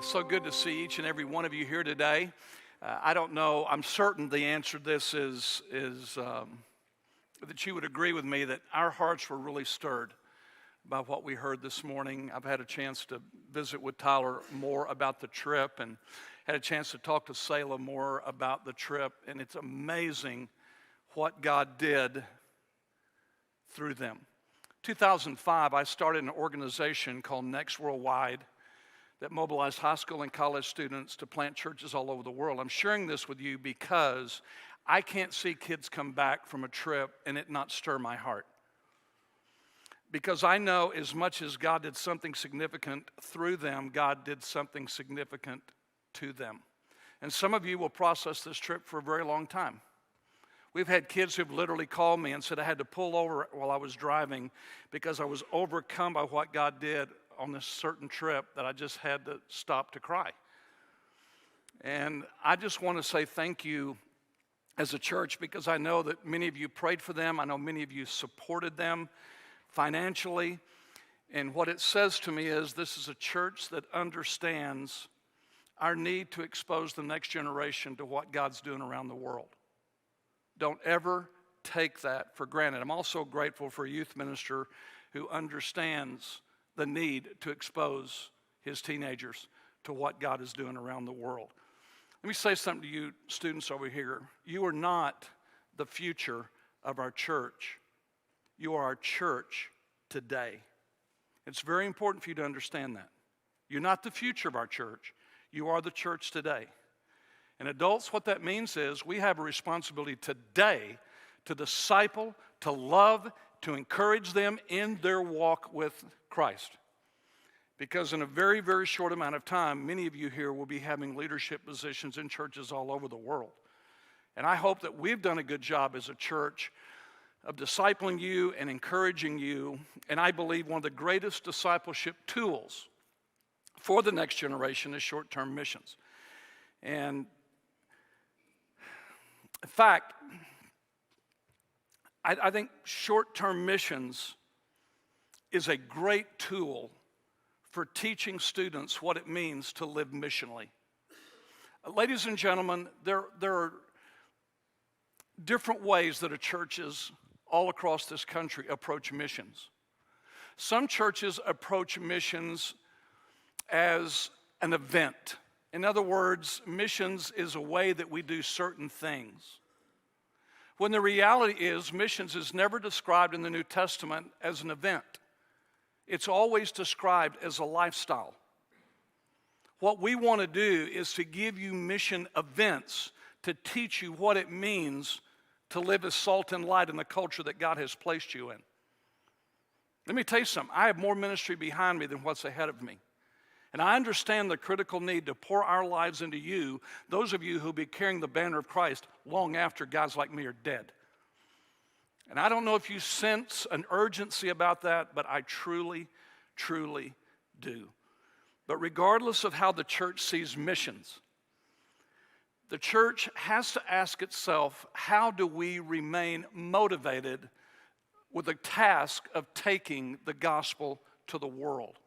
It's so good to see each and every one of you here today. I don't know, I'm certain the answer to this is that you would agree with me that our hearts were really stirred by what we heard this morning. I've had a chance to visit with Tyler more about the trip and had a chance to talk to Selah more about the trip, and it's amazing what God did through them. 2005, I started an organization called Next Worldwide that mobilized high school and college students to plant churches all over the world. I'm sharing this with you because I can't see kids come back from a trip and it not stir my heart. Because I know as much as God did something significant through them, God did something significant to them. And some of you will process this trip for a very long time. We've had kids who've literally called me and said I had to pull over while I was driving because I was overcome by what God did on this certain trip that I just had to stop to cry. And I just want to say thank you as a church because I know that many of you prayed for them. I know many of you supported them financially. And what it says to me is this is a church that understands our need to expose the next generation to what God's doing around the world. Don't ever take that for granted. I'm also grateful for a youth minister who understands the need to expose his teenagers to what God is doing around the world. Let me say something to you students over here. You are not the future of our church. You are our church today. It's very important for you to understand that. You're not the future of our church. You are the church today. And adults, what that means is we have a responsibility today to disciple, to love, to encourage them in their walk with Christ. Because in a very, very short amount of time, many of you here will be having leadership positions in churches all over the world. And I hope that we've done a good job as a church of discipling you and encouraging you. And I believe one of the greatest discipleship tools for the next generation is short-term missions. And in fact, I think short-term missions is a great tool for teaching students what it means to live missionally. Ladies and gentlemen, there are different ways that churches all across this country approach missions. Some churches approach missions as an event. In other words, missions is a way that we do certain things. When the reality is, missions is never described in the New Testament as an event. It's always described as a lifestyle. What we want to do is to give you mission events to teach you what it means to live as salt and light in the culture that God has placed you in. Let me tell you something. I have more ministry behind me than what's ahead of me. And I understand the critical need to pour our lives into you, those of you who will be carrying the banner of Christ long after guys like me are dead. And I don't know if you sense an urgency about that, but I truly, truly do. But regardless of how the church sees missions, the church has to ask itself, how do we remain motivated with the task of taking the gospel to the world?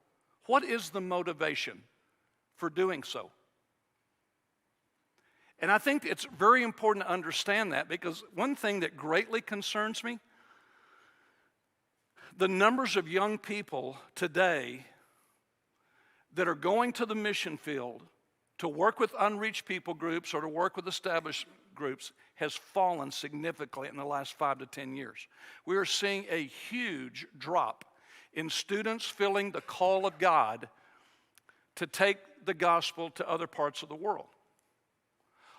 What is the motivation for doing so? And I think it's very important to understand that because one thing that greatly concerns me, the numbers of young people today that are going to the mission field to work with unreached people groups or to work with established groups has fallen significantly in the last 5 to 10 years. We are seeing a huge drop in students feeling the call of God to take the gospel to other parts of the world.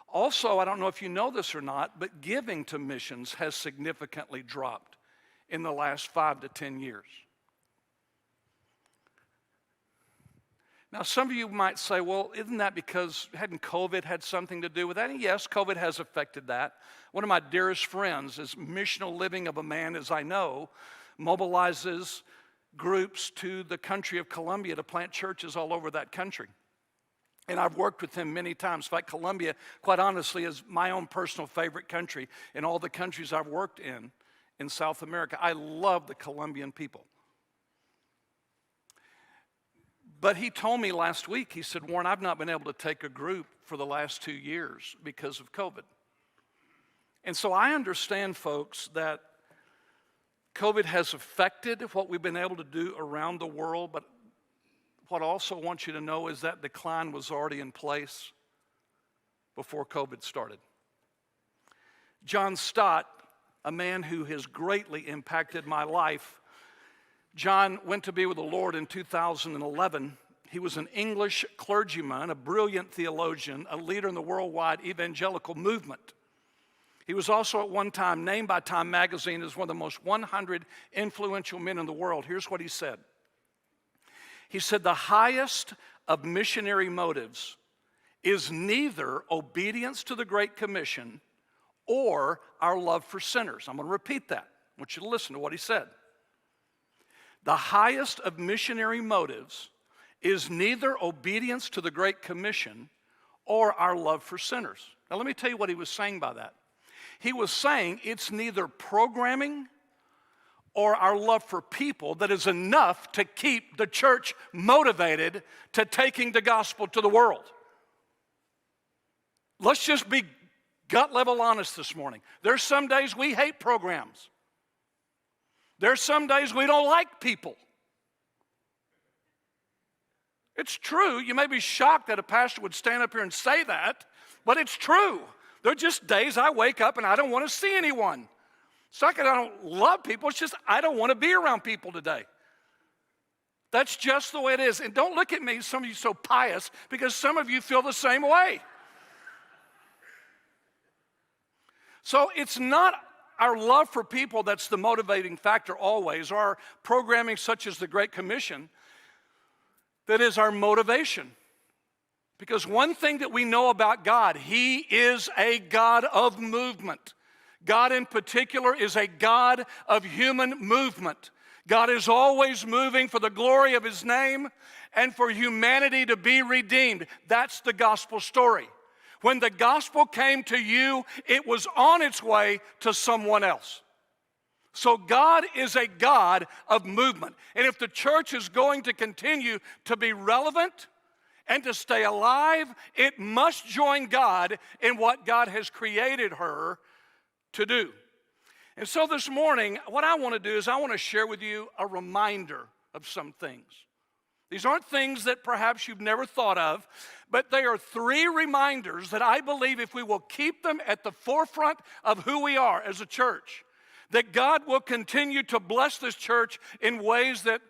Also, I don't know if you know this or not, but giving to missions has significantly dropped in the last 5 to 10 years. Now, some of you might say, well, isn't that because hadn't COVID had something to do with that? And yes, COVID has affected that. One of my dearest friends, as missional living of a man as I know, mobilizes groups to the country of Colombia to plant churches all over that country. And I've worked with him many times. In fact, Colombia, quite honestly, is my own personal favorite country in all the countries I've worked in South America. I love the Colombian people. But he told me last week, he said, Warren, I've not been able to take a group for the last 2 years because of COVID. And so I understand, folks, that COVID has affected what we've been able to do around the world, but what I also want you to know is that decline was already in place before COVID started. John Stott, a man who has greatly impacted my life, John went to be with the Lord in 2011. He was an English clergyman, a brilliant theologian, a leader in the worldwide evangelical movement. He was also at one time named by Time magazine as one of the most 100 influential men in the world. Here's what he said. He said, the highest of missionary motives is neither obedience to the Great Commission or our love for sinners. I'm going to repeat that. I want you to listen to what he said. The highest of missionary motives is neither obedience to the Great Commission or our love for sinners. Now let me tell you what he was saying by that. He was saying it's neither programming or our love for people that is enough to keep the church motivated to taking the gospel to the world. Let's just be gut level honest this morning. There's some days we hate programs. There's some days we don't like people. It's true. You may be shocked that a pastor would stand up here and say that, but it's true. There are just days I wake up and I don't want to see anyone. It's not that I don't love people. It's just I don't want to be around people today. That's just the way it is. And don't look at me, some of you so pious, because some of you feel the same way. So it's not our love for people that's the motivating factor always, or our programming such as the Great Commission that is our motivation. Because one thing that we know about God, He is a God of movement. God in particular is a God of human movement. God is always moving for the glory of His name and for humanity to be redeemed. That's the gospel story. When the gospel came to you, it was on its way to someone else. So God is a God of movement. And if the church is going to continue to be relevant and to stay alive, it must join God in what God has created her to do. And so this morning, what I want to do is I want to share with you a reminder of some things. These aren't things that perhaps you've never thought of, but they are 3 reminders that I believe if we will keep them at the forefront of who we are as a church, that God will continue to bless this church in ways that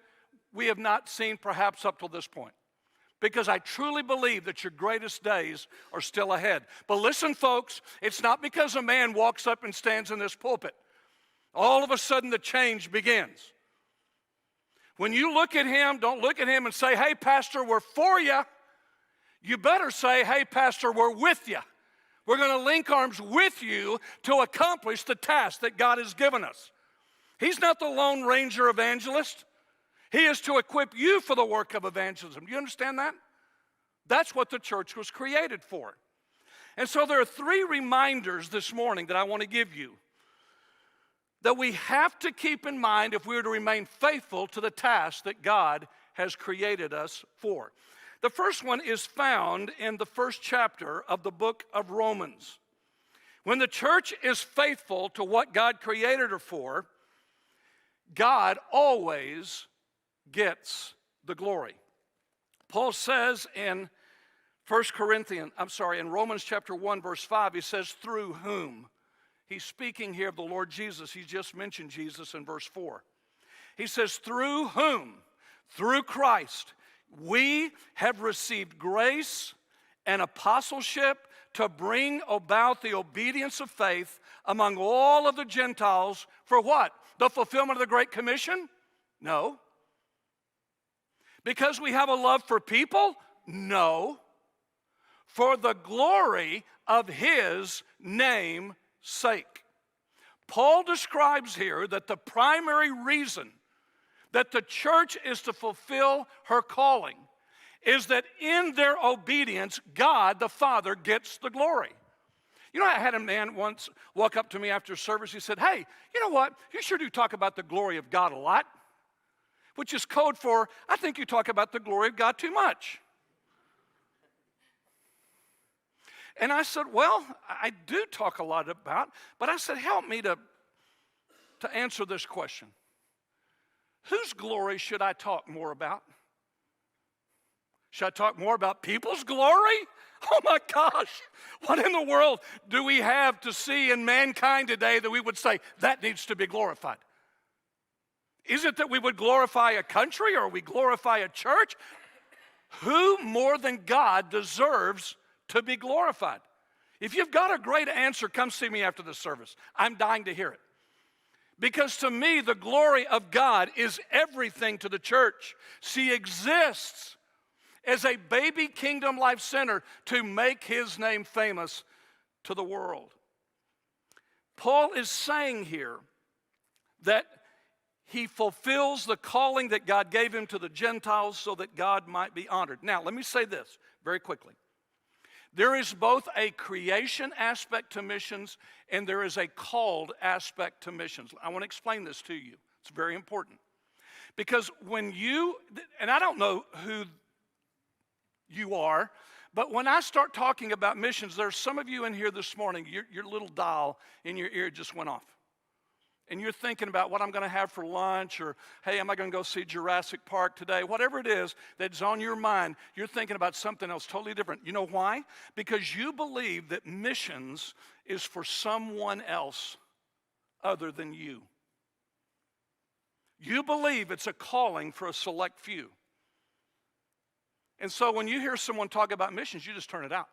we have not seen perhaps up till this point. Because I truly believe that your greatest days are still ahead. But listen, folks, it's not because a man walks up and stands in this pulpit. All of a sudden the change begins. When you look at him, don't look at him and say, hey, Pastor, we're for you. You better say, hey, Pastor, we're with you. We're going to link arms with you to accomplish the task that God has given us. He's not the Lone Ranger evangelist. He is to equip you for the work of evangelism. Do you understand that? That's what the church was created for. And so there are 3 reminders this morning that I want to give you that we have to keep in mind if we are to remain faithful to the task that God has created us for. The first one is found in the first chapter of the book of Romans. When the church is faithful to what God created her for, God always gets the glory. Paul says in in Romans chapter 1, verse 5, he says, through whom? He's speaking here of the Lord Jesus. He just mentioned Jesus in verse 4. He says, through whom? Through Christ. We have received grace and apostleship to bring about the obedience of faith among all of the Gentiles for what? The fulfillment of the Great Commission? No. Because we have a love for people? No. For the glory of His name's sake. Paul describes here that the primary reason that the church is to fulfill her calling is that in their obedience, God the Father gets the glory. You know, I had a man once walk up to me after service. He said, hey, you know what? You sure do talk about the glory of God a lot. which is code for, I think you talk about the glory of God too much. And I said, well, I do talk a lot about, but I said, help me to answer this question. Whose glory should I talk more about? Should I talk more about people's glory? Oh my gosh, what in the world do we have to see in mankind today that we would say that needs to be glorified? Is it that we would glorify a country or we glorify a church? Who more than God deserves to be glorified? If you've got a great answer, come see me after the service. I'm dying to hear it. Because to me, the glory of God is everything to the church. She exists as a baby Kingdom Life Center to make his name famous to the world. Paul is saying here that he fulfills the calling that God gave him to the Gentiles so that God might be honored. Now, let me say this very quickly. There is both a creation aspect to missions and there is a called aspect to missions. I want to explain this to you. It's very important. Because when you, and I don't know who you are, but when I start talking about missions, there's some of you in here this morning, your little dial in your ear just went off. And you're thinking about what I'm going to have for lunch, or, hey, am I going to go see Jurassic Park today? Whatever it is that's on your mind, you're thinking about something else totally different. You know why? Because you believe that missions is for someone else other than you. You believe it's a calling for a select few. And so when you hear someone talk about missions, you just turn it out.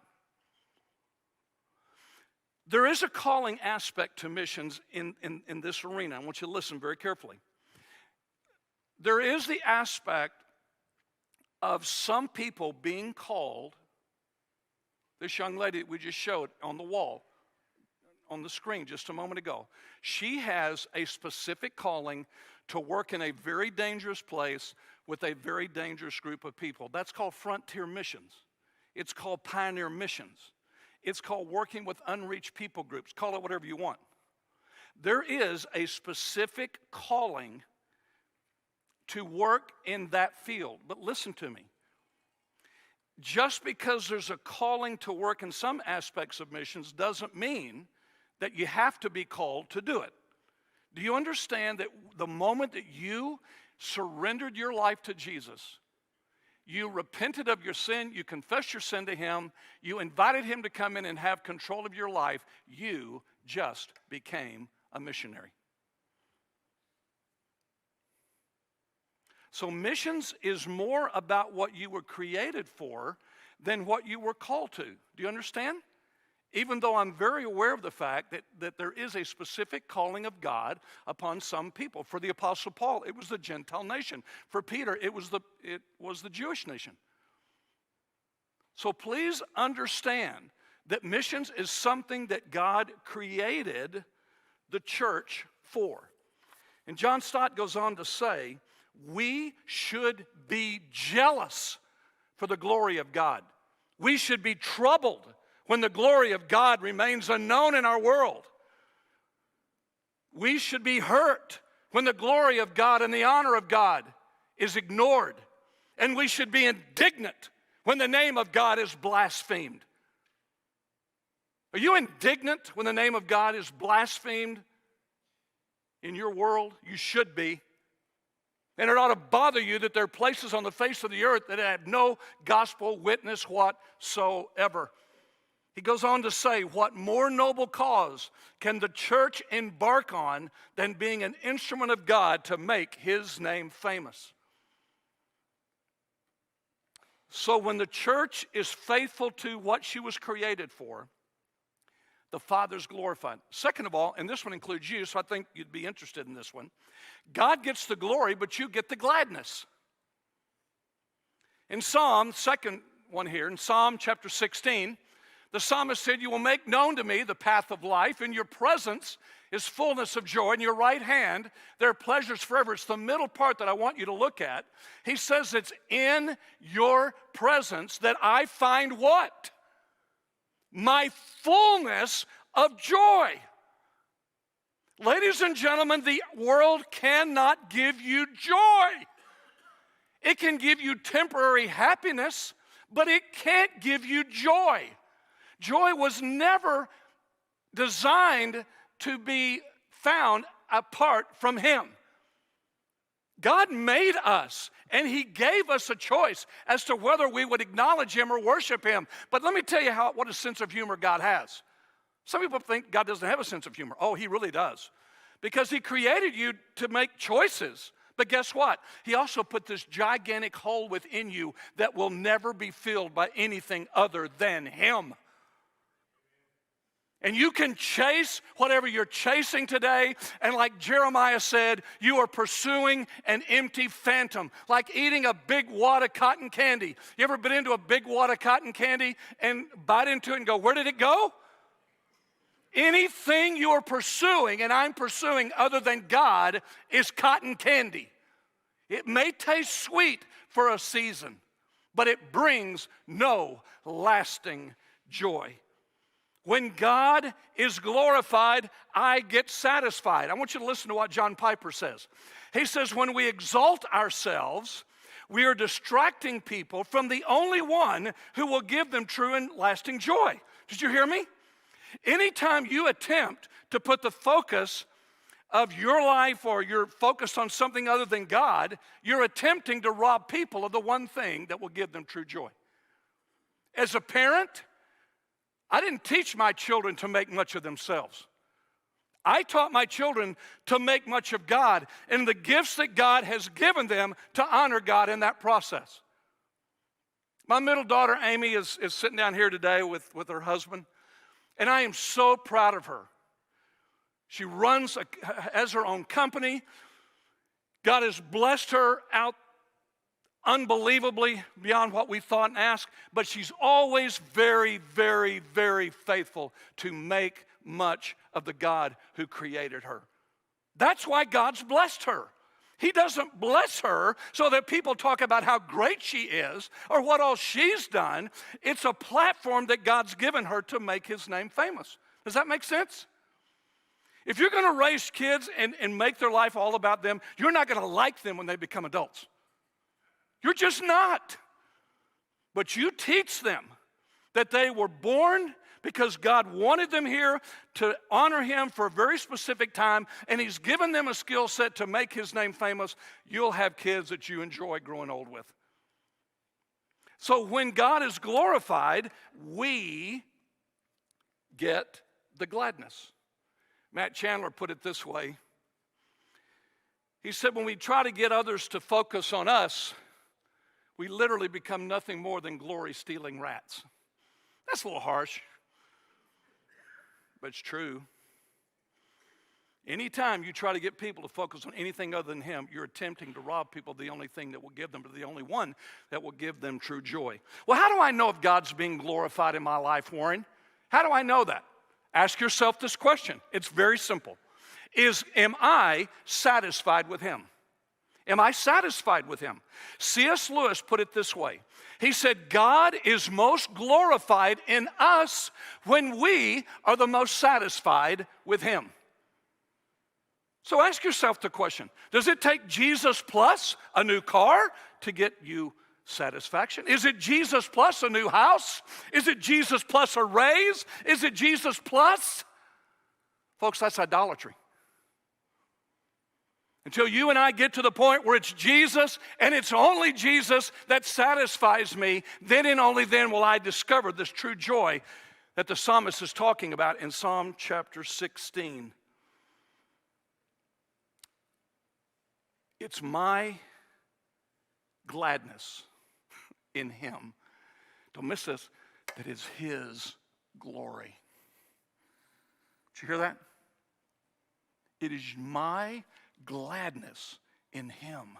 There is a calling aspect to missions in this arena. I want you to listen very carefully. There is the aspect of some people being called. This young lady that we just showed on the wall, on the screen just a moment ago, she has a specific calling to work in a very dangerous place with a very dangerous group of people. That's called frontier missions. It's called pioneer missions. It's called working with unreached people groups. Call it whatever you want. There is a specific calling to work in that field. But listen to me. Just because there's a calling to work in some aspects of missions doesn't mean that you have to be called to do it. Do you understand that the moment that you surrendered your life to Jesus, you repented of your sin, you confessed your sin to him, you invited him to come in and have control of your life, you just became a missionary. So missions is more about what you were created for than what you were called to. Do you understand? Even though I'm very aware of the fact that there is a specific calling of God upon some people. For the Apostle Paul, it was the Gentile nation. For Peter, it was the Jewish nation. So please understand that missions is something that God created the church for. And John Stott goes on to say, we should be jealous for the glory of God. We should be troubled when the glory of God remains unknown in our world. We should be hurt when the glory of God and the honor of God is ignored. And we should be indignant when the name of God is blasphemed. Are you indignant when the name of God is blasphemed in your world? You should be. And it ought to bother you that there are places on the face of the earth that have no gospel witness whatsoever. He goes on to say, what more noble cause can the church embark on than being an instrument of God to make his name famous? So when the church is faithful to what she was created for, the Father's glorified. Second of all, and this one includes you, so I think you'd be interested in this one, God gets the glory, but you get the gladness. In Psalm, second one here, in Psalm chapter 16, the psalmist said, you will make known to me the path of life. In your presence is fullness of joy. In your right hand, there are pleasures forever. It's the middle part that I want you to look at. He says it's in your presence that I find what? My fullness of joy. Ladies and gentlemen, the world cannot give you joy. It can give you temporary happiness, but it can't give you joy. Joy was never designed to be found apart from Him. God made us, and He gave us a choice as to whether we would acknowledge Him or worship Him. But let me tell you what a sense of humor God has. Some people think God doesn't have a sense of humor. Oh, He really does. Because He created you to make choices. But guess what? He also put this gigantic hole within you that will never be filled by anything other than Him. And you can chase whatever you're chasing today, and like Jeremiah said, you are pursuing an empty phantom, like eating a big wad of cotton candy. You ever been into a big wad of cotton candy and bite into it and go, where did it go? Anything you are pursuing, and I'm pursuing other than God, is cotton candy. It may taste sweet for a season, but it brings no lasting joy. When God is glorified, I get satisfied. I want you to listen to what John Piper says. He says, when we exalt ourselves, we are distracting people from the only one who will give them true and lasting joy. Did you hear me? Anytime you attempt to put the focus of your life or you're focused on something other than God, you're attempting to rob people of the one thing that will give them true joy. As a parent, I didn't teach my children to make much of themselves. I taught my children to make much of God and the gifts that God has given them to honor God in that process. My middle daughter, Amy, is sitting down here today with her husband, and I am so proud of her. She has her own company. God has blessed her out unbelievably beyond what we thought and asked, but she's always very, very, very faithful to make much of the God who created her. That's why God's blessed her. He doesn't bless her so that people talk about how great she is or what all she's done. It's a platform that God's given her to make His name famous. Does that make sense? If you're going to raise kids and make their life all about them, you're not going to like them when they become adults. You're just not. But you teach them that they were born because God wanted them here to honor Him for a very specific time, and He's given them a skill set to make His name famous. You'll have kids that you enjoy growing old with. So when God is glorified, we get the gladness. Matt Chandler put it this way. He said, when we try to get others to focus on us, we literally become nothing more than glory-stealing rats. That's a little harsh, but it's true. Anytime you try to get people to focus on anything other than Him, you're attempting to rob people of the only thing that will give them, the only one that will give them true joy. Well, how do I know if God's being glorified in my life, Warren? How do I know that? Ask yourself this question. It's very simple. Am I satisfied with Him? Am I satisfied with Him? C.S. Lewis put it this way. He said, God is most glorified in us when we are the most satisfied with Him. So ask yourself the question, does it take Jesus plus a new car to get you satisfaction? Is it Jesus plus a new house? Is it Jesus plus a raise? Is it Jesus plus? Folks, that's idolatry. Until you and I get to the point where it's Jesus and it's only Jesus that satisfies me, then and only then will I discover this true joy that the psalmist is talking about in Psalm chapter 16. It's my gladness in Him. Don't miss this, that is His glory. Did you hear that? It is my gladness in Him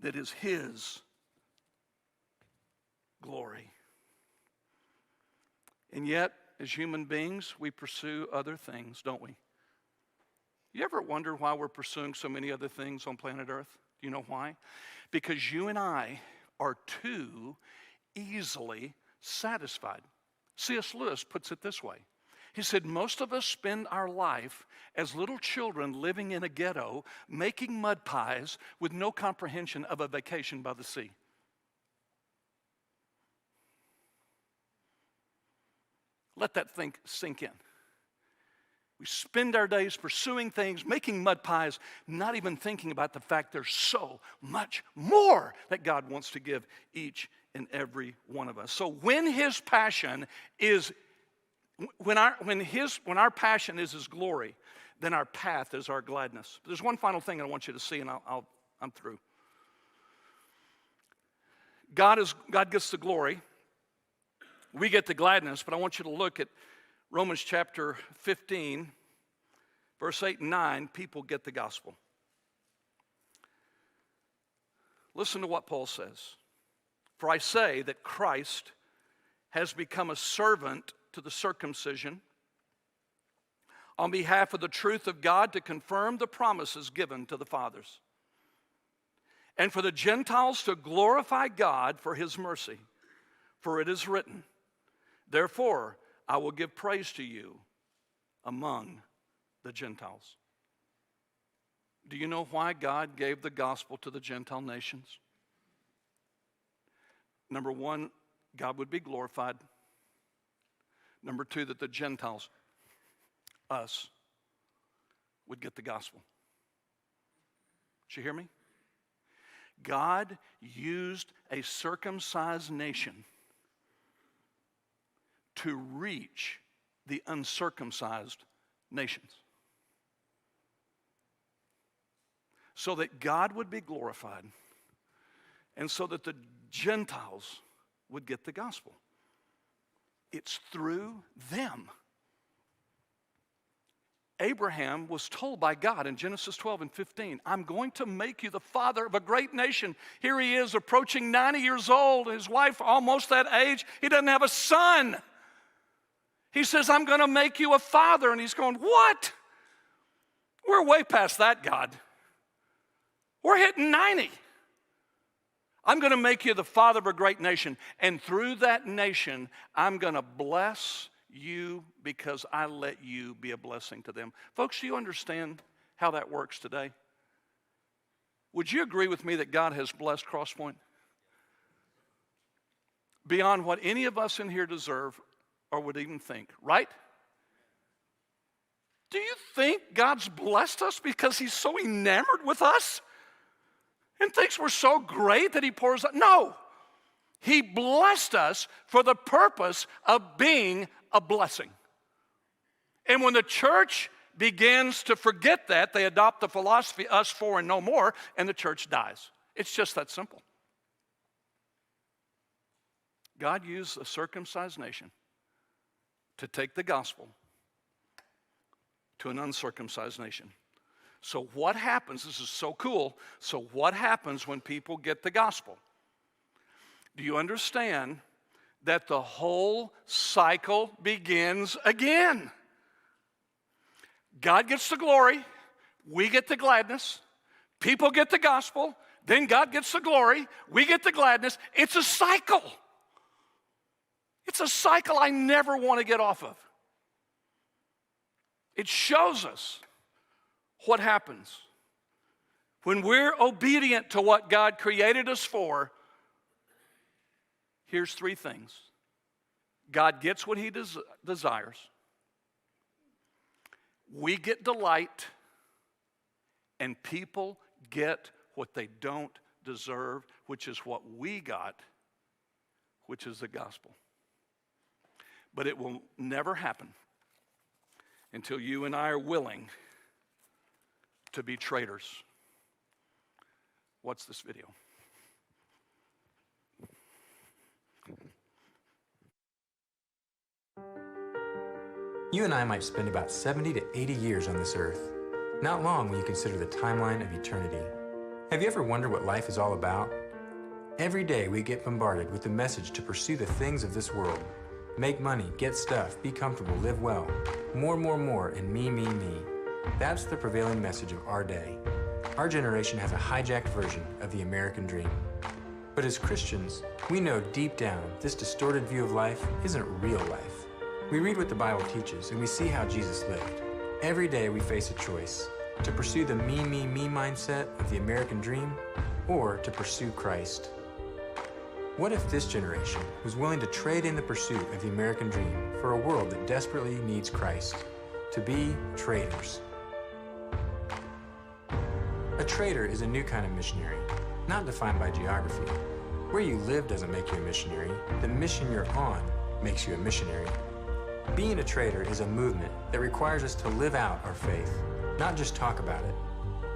that is His glory. And yet, as human beings, we pursue other things, don't we? You ever wonder why we're pursuing so many other things on planet Earth? Do you know why? Because you and I are too easily satisfied. C.S. Lewis puts it this way. He said, most of us spend our life as little children living in a ghetto, making mud pies with no comprehension of a vacation by the sea. Let that sink in. We spend our days pursuing things, making mud pies, not even thinking about the fact there's so much more that God wants to give each and every one of us. So when His passion is, when our passion is His glory, then our path is our gladness. There's one final thing I want you to see, and I'm through. God gets the glory. We get the gladness, but I want you to look at Romans chapter 15, verse 8 and 9. People get the gospel. Listen to what Paul says. For I say that Christ has become a servant to the circumcision on behalf of the truth of God to confirm the promises given to the fathers, and for the Gentiles to glorify God for His mercy. For it is written, therefore I will give praise to you among the Gentiles. Do you know why God gave the gospel to the Gentile nations? Number one, God would be glorified. Number two, that the Gentiles, us, would get the gospel. Did you hear me? God used a circumcised nation to reach the uncircumcised nations, so that God would be glorified and so that the Gentiles would get the gospel. It's through them. Abraham was told by God in Genesis 12 and 15, I'm going to make you the father of a great nation. Here he is approaching 90 years old, his wife almost that age. He doesn't have a son. He says, I'm going to make you a father. And he's going, what? We're way past that, God. We're hitting 90. I'm going to make you the father of a great nation. And through that nation, I'm going to bless you because I let you be a blessing to them. Folks, do you understand how that works today? Would you agree with me that God has blessed Crosspoint beyond what any of us in here deserve or would even think, right? Do you think God's blessed us because He's so enamored with us and thinks we're so great that He pours out? No. He blessed us for the purpose of being a blessing. And when the church begins to forget that, they adopt the philosophy, us for and no more, and the church dies. It's just that simple. God used a circumcised nation to take the gospel to an uncircumcised nation. So what happens, this is so cool, so what happens when people get the gospel? Do you understand that the whole cycle begins again? God gets the glory, we get the gladness, people get the gospel, then God gets the glory, we get the gladness. It's a cycle. It's a cycle I never want to get off of. It shows us what happens when we're obedient to what God created us for. Here's three things. God gets what He desires. We get delight, and people get what they don't deserve, which is what we got, which is the gospel. But it will never happen until you and I are willing to be traitors. Watch this video. You and I might spend about 70 to 80 years on this earth. Not long when you consider the timeline of eternity. Have you ever wondered what life is all about? Every day we get bombarded with the message to pursue the things of this world. Make money, get stuff, be comfortable, live well. More, and me. That's the prevailing message of our day. Our generation has a hijacked version of the American dream. But as Christians, we know deep down this distorted view of life isn't real life. We read what the Bible teaches and we see how Jesus lived. Every day we face a choice: to pursue the me, me, me mindset of the American dream, or to pursue Christ. What if this generation was willing to trade in the pursuit of the American dream for a world that desperately needs Christ? To be traders. A trader is a new kind of missionary, not defined by geography. Where you live doesn't make you a missionary. The mission you're on makes you a missionary. Being a trader is a movement that requires us to live out our faith, not just talk about it.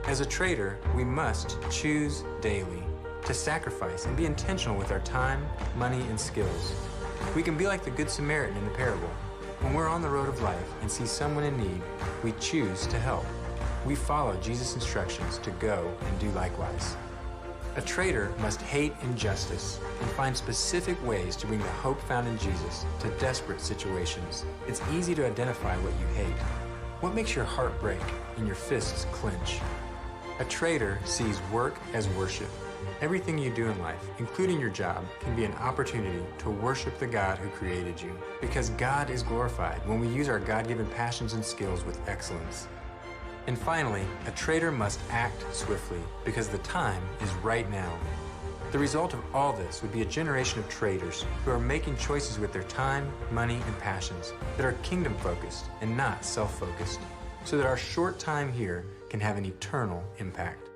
As a trader, we must choose daily to sacrifice and be intentional with our time, money, and skills. We can be like the Good Samaritan in the parable. When we're on the road of life and see someone in need, we choose to help. We follow Jesus' instructions to go and do likewise. A trader must hate injustice and find specific ways to bring the hope found in Jesus to desperate situations. It's easy to identify what you hate. What makes your heart break and your fists clench? A trader sees work as worship. Everything you do in life, including your job, can be an opportunity to worship the God who created you. Because God is glorified when we use our God-given passions and skills with excellence. And finally, a trader must act swiftly because the time is right now. The result of all this would be a generation of traders who are making choices with their time, money, and passions that are kingdom-focused and not self-focused, so that our short time here can have an eternal impact.